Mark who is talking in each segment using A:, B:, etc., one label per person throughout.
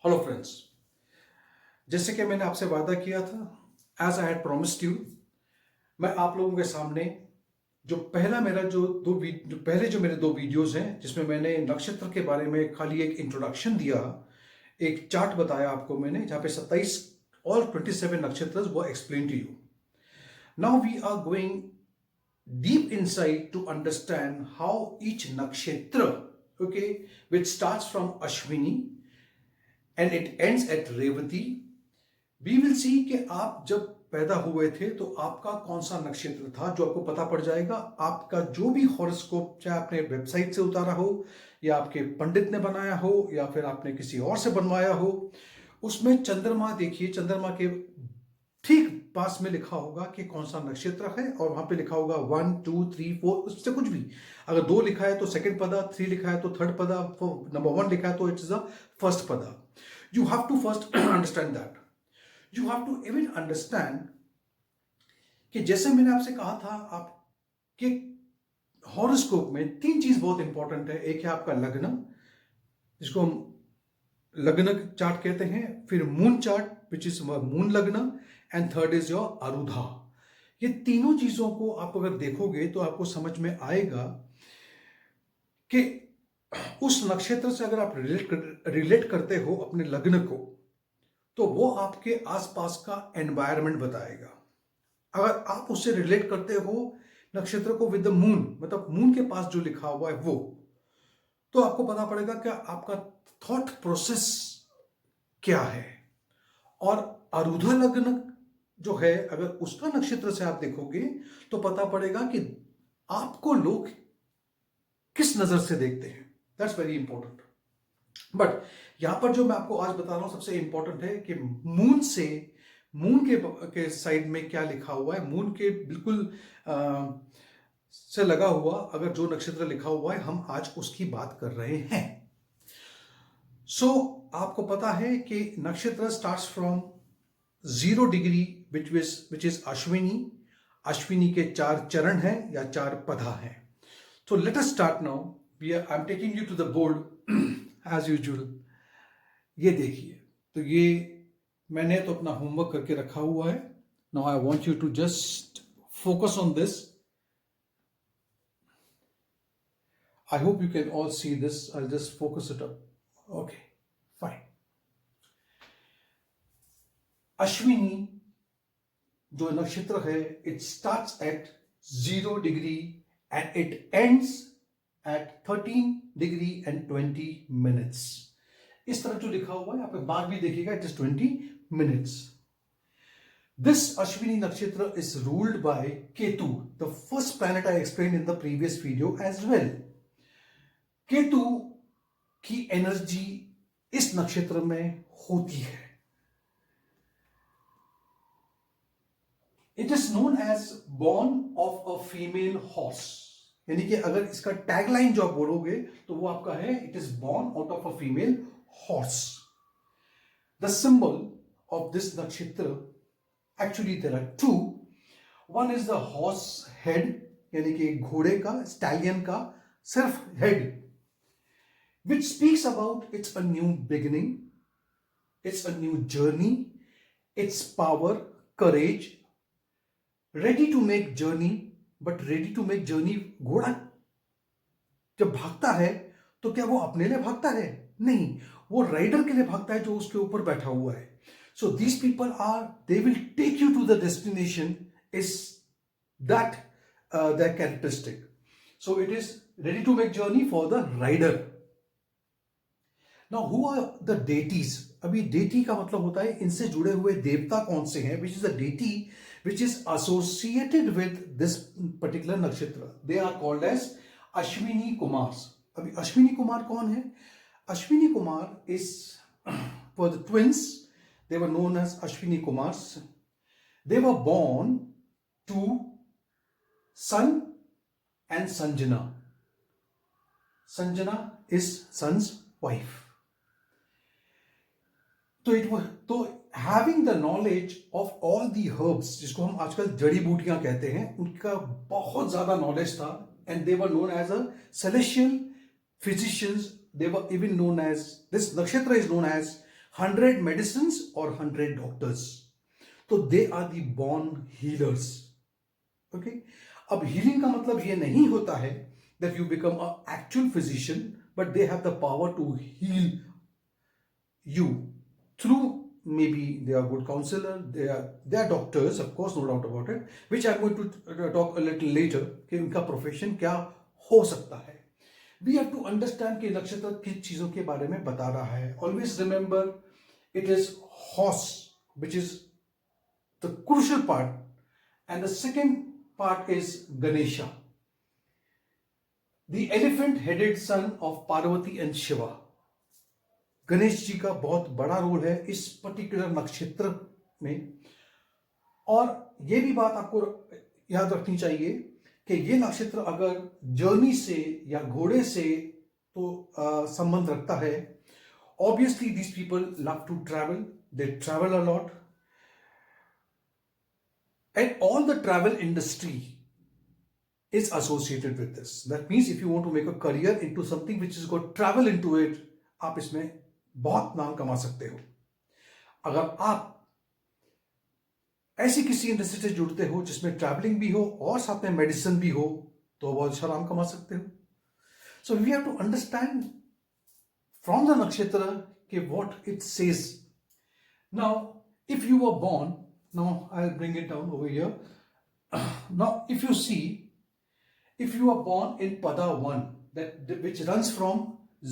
A: Hello friends, जैसे कि मैंने आपसे वादा किया था, as I had promised you, मैं आप लोगों के सामने जो पहला मेरा जो पहले जो मेरे दो वीडियोस हैं जिसमें मैंने नक्षत्र के बारे में खाली एक इंट्रोडक्शन दिया, एक चार्ट बताया आपको मैंने जहाँ पे 27 और 27 नक्षत्र वो explain to you. Now we are going deep inside to understand how each nakshatra, okay, which starts from Ashwini and it ends at Revati, we will see कि आप जब पैदा हुए थे तो आपका कौन सा नक्षत्र था जो आपको पता पड़ जाएगा. आपका जो भी हॉरोस्कोप चाहे आपने वेबसाइट से उतारा हो या आपके पंडित ने बनाया हो या फिर आपने किसी और से बनवाया हो, उसमें चंद्रमा देखिए, चंद्रमा के ठीक पास में लिखा होगा कि कौन सा नक्षत्र है और वहां पे लिखा होगा 1 2 3 4, उससे कुछ भी. अगर 2 लिखा है तो सेकंड पदा, 3 लिखा है तो थर्ड पदा, नंबर 1 लिखा है तो इट्स द फर्स्ट पदा. You have to first understand that. You have to even understand कि जैसे मैंने आपसे कहा था, आपके हॉरोस्कोप में 3 चीज बहुत इंपॉर्टेंट है. एक है आपका लग्न, जिसको हम लग्न चार्ट कहते हैं, फिर moon chart which is moon लग्न, एंड थर्ड इज योर अरुधा. ये तीनों चीजों को आप अगर देखोगे तो आपको समझ में आएगा कि उस नक्षत्र से अगर आप रिलेट करते हो अपने लग्न को, तो वो आपके आसपास का एनवायरनमेंट बताएगा. अगर आप उससे रिलेट करते हो नक्षत्र को विद द मून, मतलब मून के पास जो लिखा हुआ है वो, तो आपको पता पड़ेगा कि आपका थॉट प्रोसेस क्या है. और अरुधा लग्न जो है, अगर उसका नक्षत्र से आप देखोगे तो पता पड़ेगा कि आपको लोग किस नजर से देखते हैं. That's very important. बट यहां पर जो मैं आपको आज बता रहा हूं सबसे इंपॉर्टेंट है कि मून के साइड में क्या लिखा हुआ है. मून के बिल्कुल से लगा हुआ अगर जो नक्षत्र लिखा हुआ है, हम आज उसकी बात कर रहे हैं. सो आपको पता है कि नक्षत्र starts from 0 degree which is Ashwini. Ashwini के 4 चरण हैं या 4 पदा हैं. तो let us start now. I am taking you to the board as usual. ये देखिए, तो ये मैंने तो अपना होमवर्क करके रखा हुआ है. Now I want you to just focus on this. I hope you can all see this. I'll just focus it up. Okay, fine. Ashwini जो नक्षत्र है, it starts at 0 degree and it ends at 13 degree and 20 minutes. इस तरह जो लिखा हुआ है, आप मार्क भी देखिएगा, it is 20 minutes. This Ashwini Nakshatra is ruled by Ketu, the first planet I explained in the previous video as well. Ketu की एनर्जी इस नक्षत्र में होती है. It is known as born of a female horse. यानी कि अगर इसका टैगलाइन जो आप बोलोगे तो वो आपका है, it is born out of a female horse. The symbol of this nakshatra, actually there are 2. One is the horse head, यानी कि घोड़े का, स्टैलियन का सिर्फ head, which speaks about it's a new beginning, it's a new journey, it's power, courage, ready to make journey. but ready to make journey, घोड़ा जब भागता है तो क्या वो अपने लिए भागता है? नहीं, वो राइडर के लिए भागता है जो उसके ऊपर बैठा हुआ है. so these people are, they will take you to the destination, is that their characteristic. so it is ready to make journey for the rider. Now, who are the deities? अभी deity का मतलब होता है इनसे जुड़े हुए देवता कौन से हैं, which is the deity which is associated with this particular nakshatra. They are called as Ashwini Kumars. अभी अश्विनी कुमार कौन है? Ashwini Kumar is for the twins. They were known as Ashwini Kumars. They were born to Sun and Sanjana. Sanjana is Sun's wife. तो having the knowledge of all the herbs, जिसको हम आजकल जड़ी बूटियां कहते हैं, उनका बहुत ज्यादा नॉलेज था. And they were known as a celestial physicians. They were even known as, this नक्षत्र इज नोन एज 100 मेडिसिन और 100 डॉक्टर्स। तो they are the born healers. Okay, अब हीलिंग का मतलब ये नहीं होता है that you become a actual physician, but they have the power to heal you through, maybe they are good counselor, they are doctors, of course, no doubt about it, which I'm going to talk a little later कि उनका profession क्या हो सकता है। We have to understand कि नक्षत्र किस चीजों के बारे में बता रहा है। Always remember it is horse which is the crucial part, and the second part is Ganesha, the elephant headed son of Parvati and Shiva। Ganesh ji का बहुत बड़ा रोल है इस पर्टिकुलर नक्षत्र में। और ये भी बात आपको याद रखनी चाहिए कि ये नक्षत्र अगर जर्नी से या घोड़े से तो संबंध रखता है। Obviously these people love to travel, they travel a lot, and all the travel industry is associated with this. That means if you want to make a career into something which has got travel into it, आप इसमें बहुत नाम कमा सकते हो। अगर आप ऐसी किसी इंडस्ट्री से जुड़ते हो जिसमें ट्रैवलिंग भी हो और साथ में मेडिसिन भी हो, तो बहुत अच्छा नाम कमा सकते हो। So we have to understand from the नक्षत्र कि what it says. Now if you were born, now I will bring it down over here. Now if you see, if you are born in Pada 1, which runs from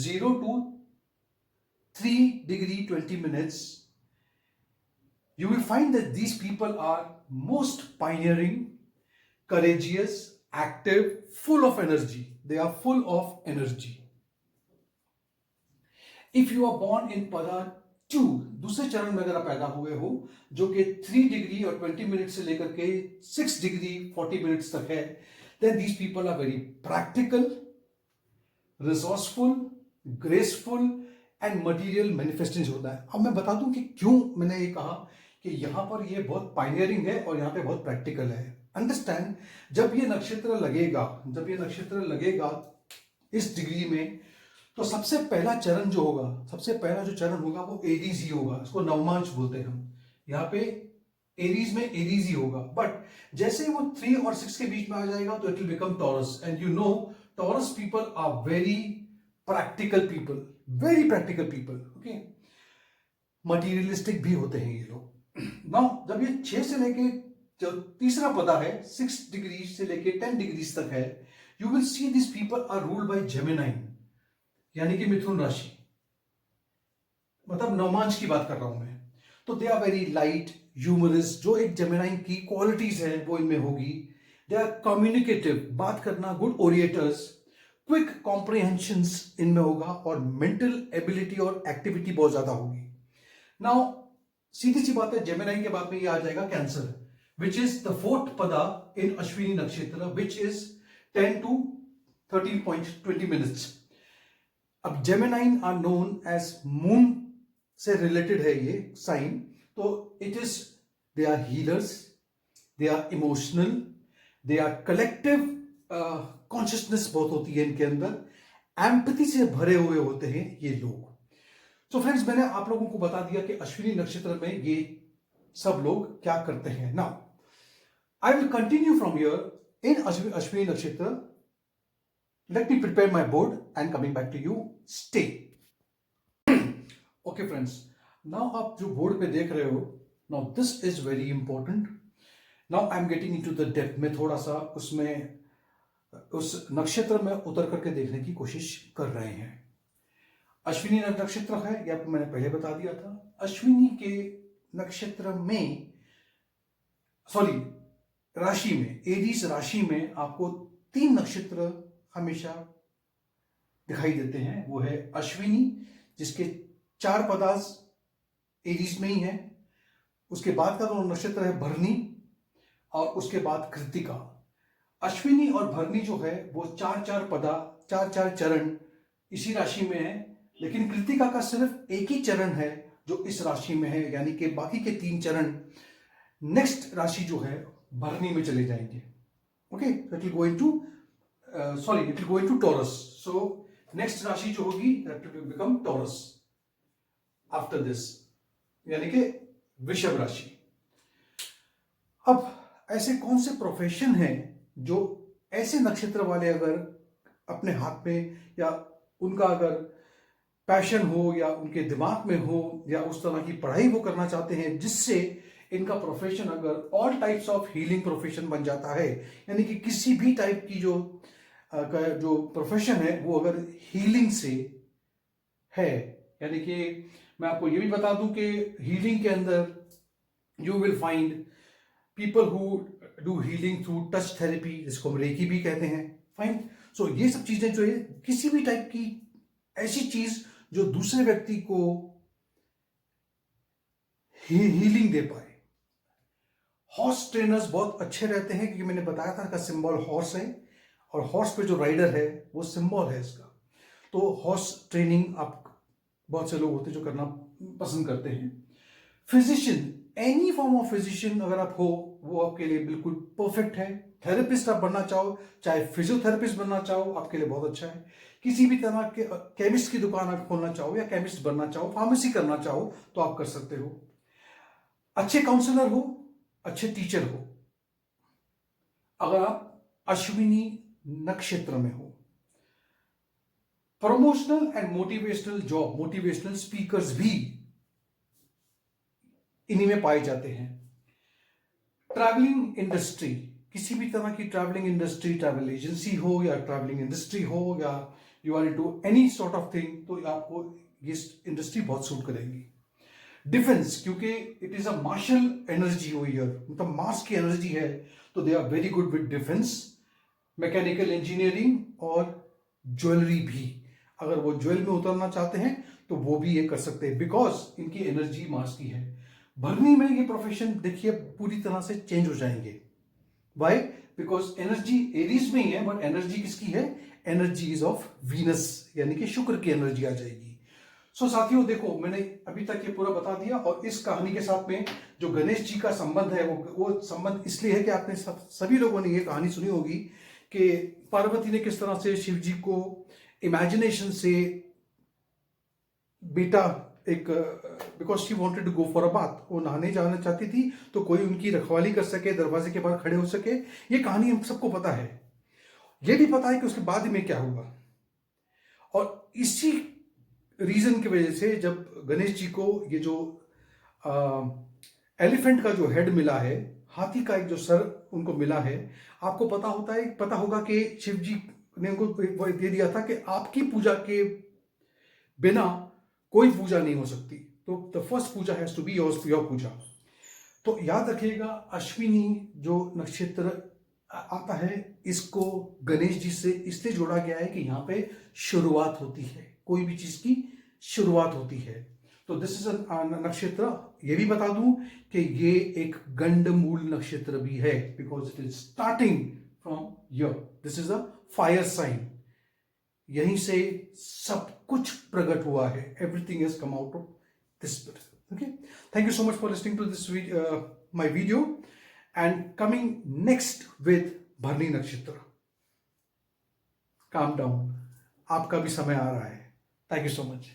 A: 0 to 3 degree 20 minutes, you will find that these people are most pioneering, courageous, active, full of energy. They are full of energy. If you are born in Pada 2, दूसरे चरण में अगर आप पैदा हुए हो, जो कि 3 डिग्री और 20 मिनट से लेकर के 6 डिग्री 40 मिनट्स तक है, then these people are very practical, resourceful, graceful and material manifesting होता है। अब मैं बता दूं कि क्यों मैंने ये कहा कि यहां पर ये बहुत पायनियरिंग है और यहां पे बहुत प्रैक्टिकल है। अंडरस्टैंड, जब ये नक्षत्र लगेगा इस डिग्री में, तो सबसे पहला चरण जो होगा वो एरीज ही होगा। इसको नवमांश बोलते हैं हम। यहाँ पे एरीज में एरीज ही होगा, बट जैसे वो 3 और 6 के बीच में आ जाएगा तो it will become Taurus. And you know Taurus people are very practical people, okay, materialistic भी होते हैं ये लोग। नाउ जब ये 6 से लेके जो तीसरा पदा है 6 डिग्री से लेके 10 डिग्री तक है, you will see this people are ruled by Gemini, यानी कि मिथुन राशि, मतलब नवमांश की बात कर रहा हूं मैं। तो they are very light, humorous, जो एक जेमिनाई की क्वालिटीज है वो इनमें होगी। दे आर कम्युनिकेटिव, बात करना, गुड ओरिएटर्स, क्विक कॉम्प्रिहेंशंस इनमें होगा, और मेंटल एबिलिटी और एक्टिविटी बहुत ज्यादा होगी। नाउ सीधी सी बात है, जेमिनाई के बाद में ये आ जाएगा cancer, which is the 4th पदा इन अश्विनी नक्षत्र, विच इज 10 to 13.20 मिनट्स। अब Geminian are known as moon से रिलेटेड है ये साइन, तो it is, they are healers, they are emotional, they are collective, consciousness बहुत होती है इनके अंदर, एम्पैथी से भरे हुए होते हैं ये लोग। तो फ्रेंड्स, मैंने आप लोगों को बता दिया कि अश्विनी नक्षत्र में ये सब लोग क्या करते हैं। Now I will continue from here in Ashwini nakshatra. Let me prepare my board and coming back to you, stay. Okay friends, now आप जो बोर्ड पे देख रहे हो, now this is very important. Now I am getting into the depth में, थोड़ा सा उसमें उस नक्षत्र में उतर करके देखने की कोशिश कर रहे हैं। अश्विनी नक्षत्र है, ये आपको मैंने पहले बता दिया था। अश्विनी के नक्षत्र में, सॉरी, राशि में, एरीज राशि में आपको 3 नक्षत्र हमेशा दिखाई देते हैं। वो है अश्विनी, जिसके 4 पदास एरीज में ही है। उसके बाद का जो नक्षत्र है भरनी, और उसके बाद कृत्तिका। अश्विनी और भरनी जो है वो 4-4 पदा, 4-4 चरण इसी राशि में है, लेकिन कृत्तिका का सिर्फ एक ही चरण है जो इस राशि में है, यानी कि बाकी के 3 चरण नेक्स्ट राशि जो है भरनी में चले जाएंगे। Okay, it will go into taurus. So next राशि जो होगी that will become taurus. After this, यानी कि वृषभ राशि। अब ऐसे कौन से प्रोफेशन हैं जो ऐसे नक्षत्र वाले अगर अपने हाथ में, या उनका अगर पैशन हो या उनके दिमाग में हो या उस तरह की पढ़ाई वो करना चाहते हैं जिससे इनका प्रोफेशन अगर all types of healing profession बन जाता है, यानी कि किसी भी टाइप की जो प्रोफेशन है वो अगर हीलिंग से है, यानी कि मैं आपको ये भी बता दूं कि हीलिंग के अंदर you will find people who do healing through touch therapy, जिसको हम रेकी भी कहते हैं। फाइन। सो ये सब चीजें जो है किसी भी टाइप की ऐसी चीज जो दूसरे व्यक्ति को हीलिंग दे पाए। हॉर्स ट्रेनर्स बहुत अच्छे रहते हैं, क्योंकि मैंने बताया था का सिंबल हॉर्स है, और हॉर्स पे जो राइडर है वो सिंबल है इसका। तो हॉर्स ट्रेनिंग आप बहुत से लोग होते हैं जो करना पसंद करते हैं। Physician, any form of physician अगर आप हो वो आपके लिए बिल्कुल परफेक्ट है। थेरेपिस्ट आप बनना चाहो, चाहे फिजियोथेरेपिस्ट बनना चाहो, आपके लिए बहुत अच्छा है। किसी भी तरह के केमिस्ट की दुकान आप खोलना चाहो या केमिस्ट बनना चाहो, फार्मेसी करना चाहो, तो आप कर सकते हो। अच्छे काउंसलर हो, अच्छे टीचर हो। अगर आप अश्विनी नक्षत्र में हो, promotional and motivational job, motivational speakers भी इन्हीं में पाए जाते हैं। ट्रैवलिंग इंडस्ट्री, किसी भी तरह की ट्रैवलिंग इंडस्ट्री, ट्रैवल एजेंसी हो या ट्रैवलिंग इंडस्ट्री हो, या you are into any sort of thing, तो आपको ये इंडस्ट्री बहुत सूट करेगी। डिफेंस, क्योंकि it is a martial energy हो ईयर, मतलब मार्स की एनर्जी है, तो they are very good with defence. Mechanical engineering और ज्वेलरी भी, अगर वो ज्वेल में उतरना चाहते हैं तो वो भी ये कर सकते हैं, बिकॉज इनकी एनर्जी मार्स की है। भरनी में ये प्रोफेशन देखिए पूरी तरह से चेंज हो जाएंगे। वाई? बिकॉज एनर्जी एरीज में ही है, बट एनर्जी किसकी है? एनर्जी इज ऑफ वीनस, यानी कि शुक्र की एनर्जी आ जाएगी। सो साथियों देखो, मैंने अभी तक ये पूरा बता दिया, और इस कहानी के साथ में जो गणेश जी का संबंध है वो संबंध इसलिए है कि आपने सभी लोगों ने ये कहानी सुनी होगी कि पार्वती ने किस तरह से शिव जी को इमेजिनेशन से बेटा, एक because she wanted to go for a bath, वो नहाने जाना चाहती थी, तो कोई उनकी रखवाली कर सके, दरवाजे के बाहर खड़े हो सके। ये कहानी हम सबको पता है। ये भी पता है कि उसके बाद में क्या हुआ, और इसी रीजन की वजह से जब गणेश जी को ये जो एलिफेंट का जो हेड मिला है, हाथी का एक जो सर उनको मिला है, आपको पता होगा कि शिव जी ने उनको दे दिया था कि आपकी पूजा के बिना कोई पूजा नहीं हो सकती, तो the first puja has to be your puja. तो याद रखिएगा, अश्विनी जो नक्षत्र आता है, इसको गणेश जी से इसलिए जोड़ा गया है कि यहाँ पे शुरुआत होती है, कोई भी चीज की शुरुआत होती है। तो दिस इज नक्षत्र। ये भी बता दूं कि ये एक गंडमूल नक्षत्र भी है, because it is starting from here. This is a fire sign, यहीं से सब कुछ प्रकट हुआ है। Everything has come out of this spirit. Okay, thank you so much for listening to this my video, and coming next with Bharni Nakshatra. Calm down, आपका भी समय आ रहा है। Thank you so much.